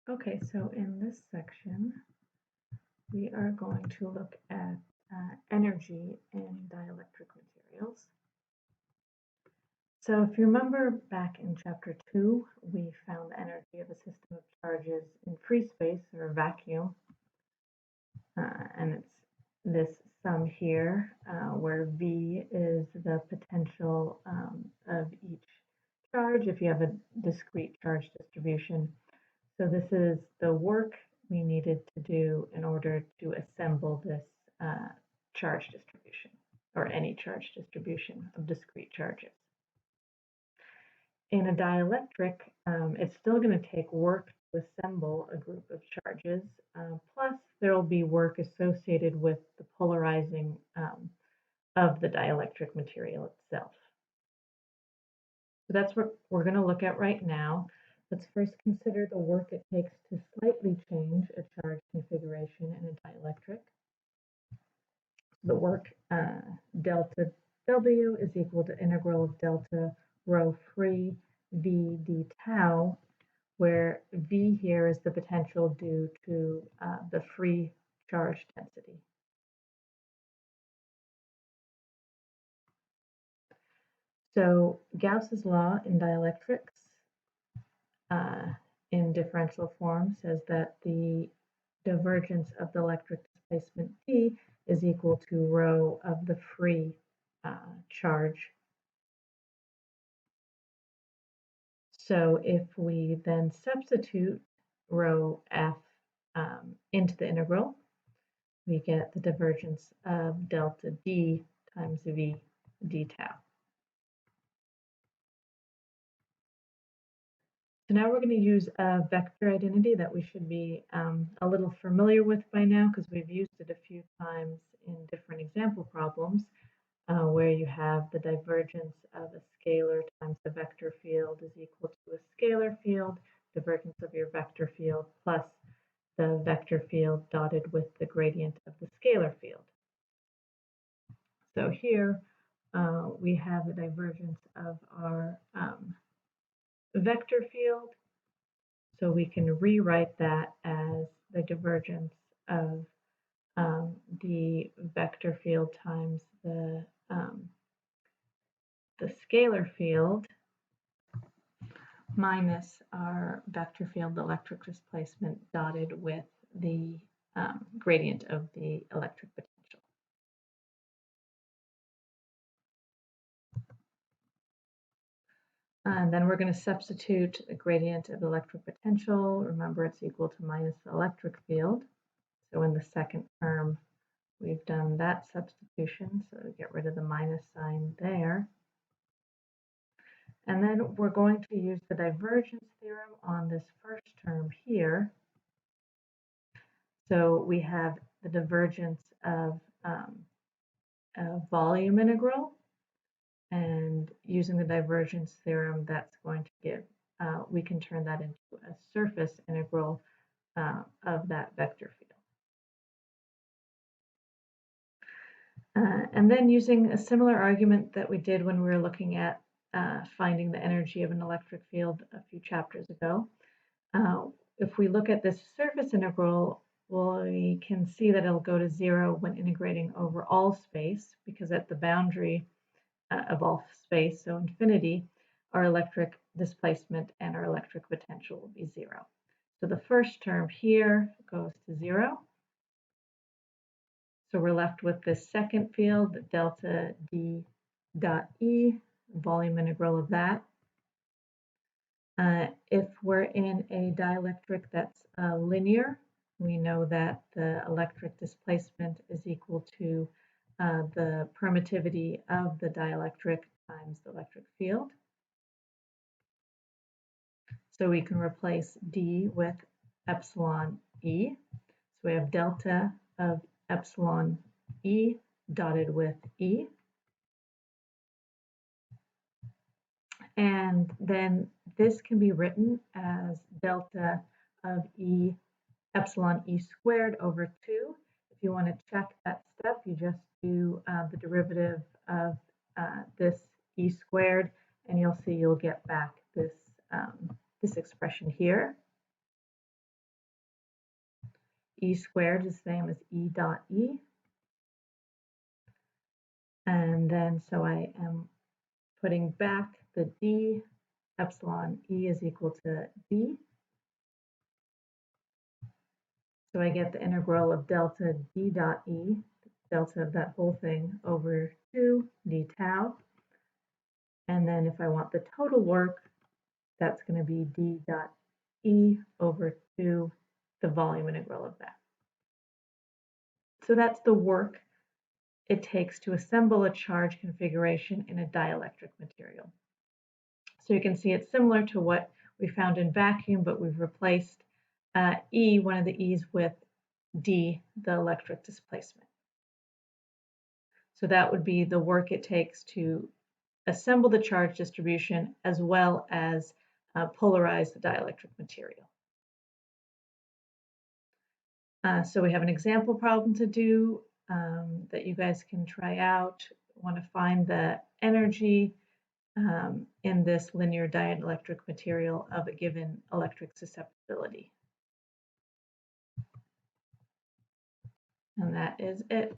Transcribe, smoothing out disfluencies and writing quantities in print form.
Okay, so in this section, we are going to look at energy in dielectric materials. So if you remember back in chapter 2, we found the energy of a system of charges in free space or vacuum. And it's this sum here where V is the potential of each charge if you have a discrete charge distribution. So this is the work we needed to do in order to assemble this charge distribution, or any charge distribution of discrete charges. In a dielectric, it's still going to take work to assemble a group of charges, plus there will be work associated with the polarizing of the dielectric material itself. So that's what we're going to look at right now. Let's first consider the work it takes to slightly change a charge configuration in a dielectric. The work delta W is equal to integral of delta rho free V d tau, where V here is the potential due to the free charge density. So Gauss's law in dielectrics in differential form says that the divergence of the electric displacement D is equal to rho of the free charge. So if we then substitute rho f into the integral, we get the divergence of delta D times V d tau. So now we're going to use a vector identity that we should be a little familiar with by now because we've used it a few times in different example problems where you have the divergence of a scalar times the vector field is equal to a scalar field, divergence of your vector field plus the vector field dotted with the gradient of the scalar field. So here we have the divergence of our vector field. So we can rewrite that as the divergence of the vector field times the scalar field minus our vector field electric displacement dotted with the gradient of the electric potential. And then we're going to substitute the gradient of the electric potential. Remember, it's equal to minus the electric field. So in the second term, we've done that substitution. So get rid of the minus sign there. And then we're going to use the divergence theorem on this first term here. So we have the divergence of a volume integral. And using the divergence theorem, that's going to give, we can turn that into a surface integral of that vector field. And then using a similar argument that we did when we were looking at finding the energy of an electric field a few chapters ago, if we look at this surface integral, we can see that it'll go to 0 when integrating over all space, because at the boundary of all space, so infinity, our electric displacement and our electric potential will be 0. So the first term here goes to 0. So we're left with this second field, delta D dot E, volume integral of that. If we're in a dielectric that's linear, we know that the electric displacement is equal to the permittivity of the dielectric times the electric field. So we can replace D with epsilon E. So we have delta of epsilon E dotted with E. And then this can be written as delta of E epsilon E squared over 2. If you want to check that step, you just do the derivative of this E squared, and you'll see you'll get back this, this expression here. E squared is the same as E dot E. And then so I am putting back the D, epsilon E is equal to D. So I get the integral of delta D dot E, delta of that whole thing over 2 d tau. And then if I want the total work, that's going to be D dot E over 2, the volume integral of that. So that's the work it takes to assemble a charge configuration in a dielectric material. So you can see it's similar to what we found in vacuum, but we've replaced E, one of the E's, with D, the electric displacement. So that would be the work it takes to assemble the charge distribution as well as polarize the dielectric material. So we have an example problem to do that you guys can try out. We want to find the energy in this linear dielectric material of a given electric susceptibility. And that is it.